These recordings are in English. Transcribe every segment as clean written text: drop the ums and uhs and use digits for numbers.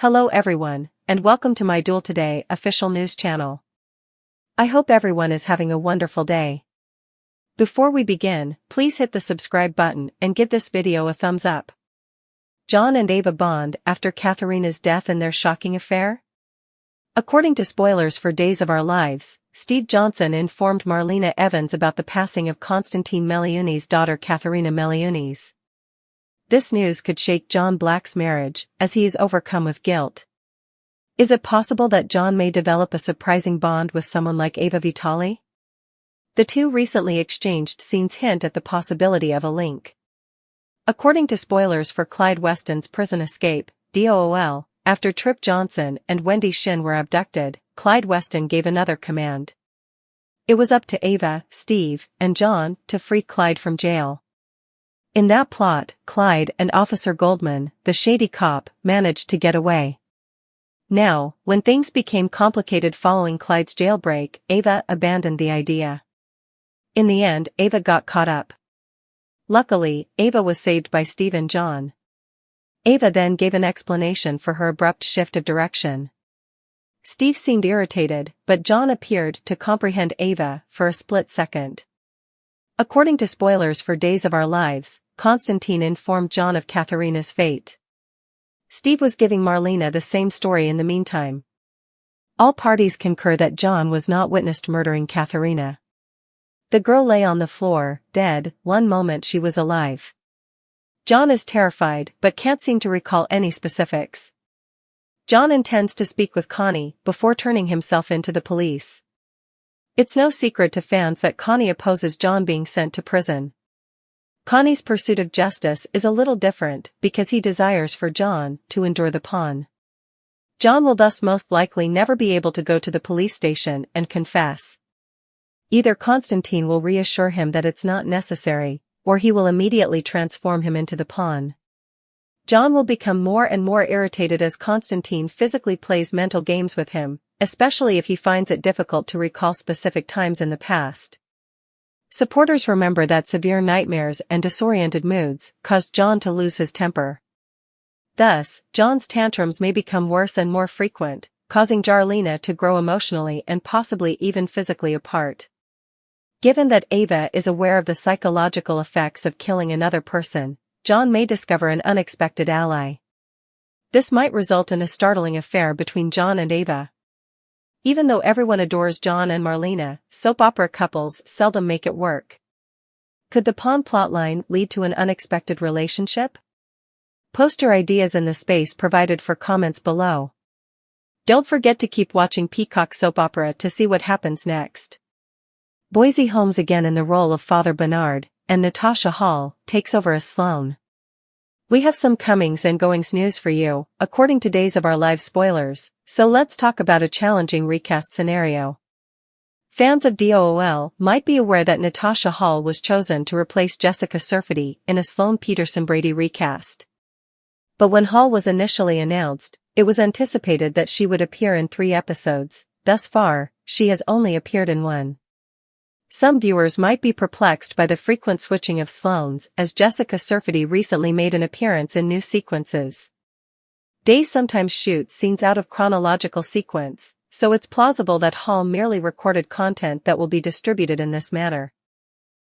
Hello everyone, and welcome to my Duel Today official news channel. I hope everyone is having a wonderful day. Before we begin, please hit the subscribe button and give this video a thumbs up. John and Ava bond after Catharina's death in their shocking affair? According to spoilers for Days of Our Lives, Steve Johnson informed Marlena Evans about the passing of Constantine Meliuni's daughter Catharina Meliunis. This news could shake John Black's marriage, as he is overcome with guilt. Is it possible that John may develop a surprising bond with someone like Ava Vitali? The two recently exchanged scenes hint at the possibility of a link. According to spoilers for Clyde Weston's prison escape, DOOL, after Trip Johnson and Wendy Shin were abducted, Clyde Weston gave another command. It was up to Ava, Steve, and John to free Clyde from jail. In that plot, Clyde and Officer Goldman, the shady cop, managed to get away. Now, when things became complicated following Clyde's jailbreak, Ava abandoned the idea. In the end, Ava got caught up. Luckily, Ava was saved by Steve and John. Ava then gave an explanation for her abrupt shift of direction. Steve seemed irritated, but John appeared to comprehend Ava for a split second. According to spoilers for Days of Our Lives, Constantine informed John of Catharina's fate. Steve was giving Marlena the same story in the meantime. All parties concur that John was not witnessed murdering Catharina. The girl lay on the floor, dead. One moment she was alive. John is terrified but can't seem to recall any specifics. John intends to speak with Connie before turning himself in to the police. It's no secret to fans that Connie opposes John being sent to prison. Connie's pursuit of justice is a little different because he desires for John to endure the pawn. John will thus most likely never be able to go to the police station and confess. Either Constantine will reassure him that it's not necessary, or he will immediately transform him into the pawn. John will become more and more irritated as Constantine physically plays mental games with him, especially if he finds it difficult to recall specific times in the past. Supporters remember that severe nightmares and disoriented moods caused John to lose his temper. Thus, John's tantrums may become worse and more frequent, causing Marlena to grow emotionally and possibly even physically apart. Given that Ava is aware of the psychological effects of killing another person, John may discover an unexpected ally. This might result in a startling affair between John and Ava. Even though everyone adores John and Marlena, soap opera couples seldom make it work. Could the pawn plotline lead to an unexpected relationship? Post your ideas in the space provided for comments below. Don't forget to keep watching Peacock soap opera to see what happens next. Boise Holmes again in the role of Father Bernard, and Natasha Hall takes over as Sloane. We have some comings and goings news for you, according to Days of Our Lives spoilers, so let's talk about a challenging recast scenario. Fans of DOOL might be aware that Natasha Hall was chosen to replace Jessica Surfety in a Sloane Peterson Brady recast. But when Hall was initially announced, it was anticipated that she would appear in 3 episodes. Thus far, she has only appeared in 1. Some viewers might be perplexed by the frequent switching of Sloanes, as Jessica Surfety recently made an appearance in new sequences. Days sometimes shoot scenes out of chronological sequence, so it's plausible that Hall merely recorded content that will be distributed in this manner.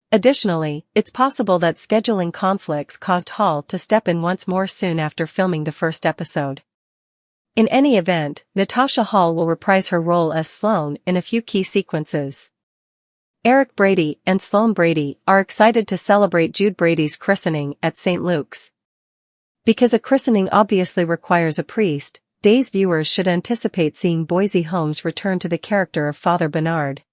Additionally, it's possible that scheduling conflicts caused Hall to step in once more soon after filming the first episode. In any event, Natasha Hall will reprise her role as Sloane in a few key sequences. Eric Brady and Sloane Brady are excited to celebrate Jude Brady's christening at St. Luke's. Because a christening obviously requires a priest, Days viewers should anticipate seeing Boise Holmes return to the character of Father Bernard.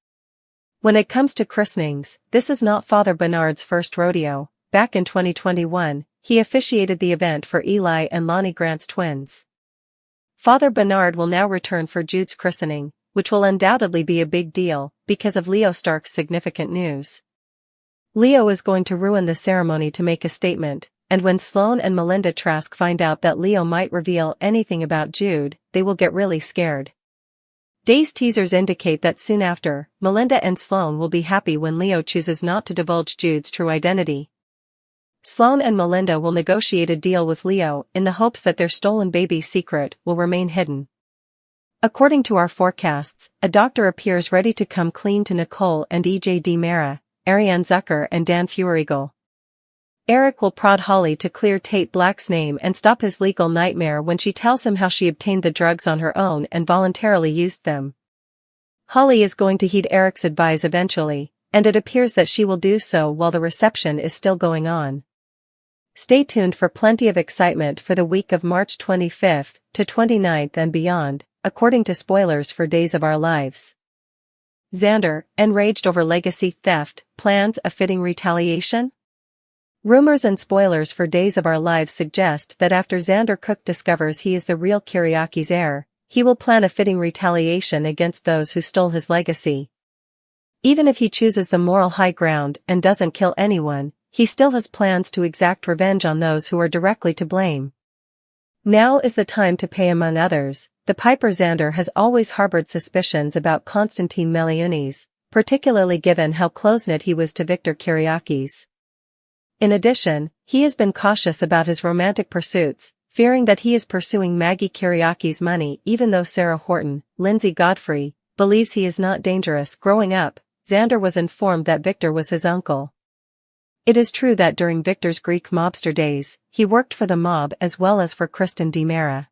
When it comes to christenings, this is not Father Bernard's first rodeo. Back in 2021, he officiated the event for Eli and Lonnie Grant's twins. Father Bernard will now return for Jude's christening, which will undoubtedly be a big deal, because of Leo Stark's significant news. Leo is going to ruin the ceremony to make a statement, and when Sloane and Melinda Trask find out that Leo might reveal anything about Jude, they will get really scared. Days teasers indicate that soon after, Melinda and Sloane will be happy when Leo chooses not to divulge Jude's true identity. Sloane and Melinda will negotiate a deal with Leo in the hopes that their stolen baby's secret will remain hidden. According to our forecasts, a doctor appears ready to come clean to Nicole and EJ DiMera, Ariane Zucker and Dan Feuerriegel. Eric will prod Holly to clear Tate Black's name and stop his legal nightmare when she tells him how she obtained the drugs on her own and voluntarily used them. Holly is going to heed Eric's advice eventually, and it appears that she will do so while the reception is still going on. Stay tuned for plenty of excitement for the week of March 25th to 29th and beyond, according to spoilers for Days of Our Lives. Xander, enraged over legacy theft, plans a fitting retaliation? Rumors and spoilers for Days of Our Lives suggest that after Xander Cook discovers he is the real Kiriaki's heir, he will plan a fitting retaliation against those who stole his legacy. Even if he chooses the moral high ground and doesn't kill anyone, he still has plans to exact revenge on those who are directly to blame. Now is the time to pay. Among others, the Piper Xander has always harbored suspicions about Konstantin Meliunis, particularly given how close-knit he was to Victor Kiriakis. In addition, he has been cautious about his romantic pursuits, fearing that he is pursuing Maggie Kiriaki's money even though Sarah Horton, Lindsay Godfrey, believes he is not dangerous. Growing up, Xander was informed that Victor was his uncle. It is true that during Victor's Greek mobster days, he worked for the mob as well as for Kristen DiMera.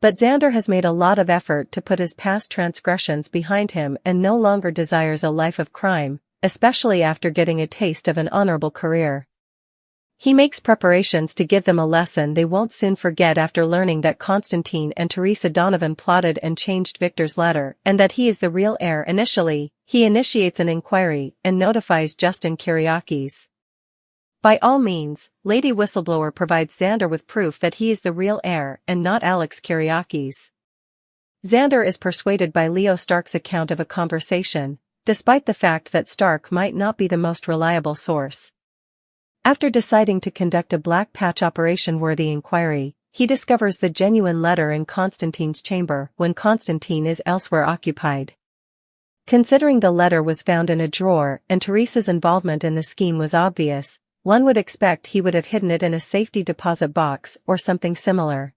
But Xander has made a lot of effort to put his past transgressions behind him and no longer desires a life of crime, especially after getting a taste of an honorable career. He makes preparations to give them a lesson they won't soon forget after learning that Constantine and Teresa Donovan plotted and changed Victor's letter and that he is the real heir. Initially, he initiates an inquiry and notifies Justin Kiriakis. By all means, Lady Whistleblower provides Xander with proof that he is the real heir and not Alex Kiriakis. Xander is persuaded by Leo Stark's account of a conversation, despite the fact that Stark might not be the most reliable source. After deciding to conduct a black patch operation-worthy inquiry, he discovers the genuine letter in Constantine's chamber when Constantine is elsewhere occupied. Considering the letter was found in a drawer and Teresa's involvement in the scheme was obvious, one would expect he would have hidden it in a safety deposit box or something similar.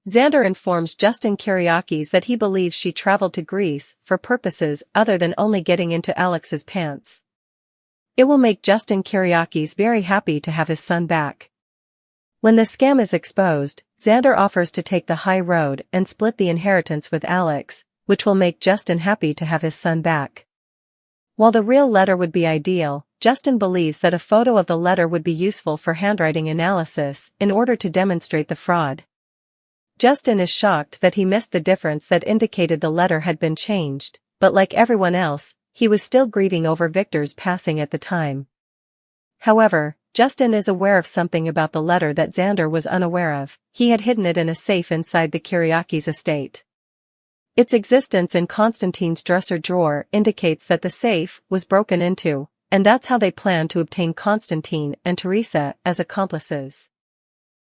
Xander informs Justin Kiriakis that he believes she traveled to Greece for purposes other than only getting into Alex's pants. It will make Justin Kiriakis very happy to have his son back. When the scam is exposed, Xander offers to take the high road and split the inheritance with Alex, which will make Justin happy to have his son back. While the real letter would be ideal, Justin believes that a photo of the letter would be useful for handwriting analysis in order to demonstrate the fraud. Justin is shocked that he missed the difference that indicated the letter had been changed, but like everyone else, he was still grieving over Victor's passing at the time. However, Justin is aware of something about the letter that Xander was unaware of. He had hidden it in a safe inside the Kiriakis estate. Its existence in Constantine's dresser drawer indicates that the safe was broken into, and that's how they planned to obtain Constantine and Teresa as accomplices.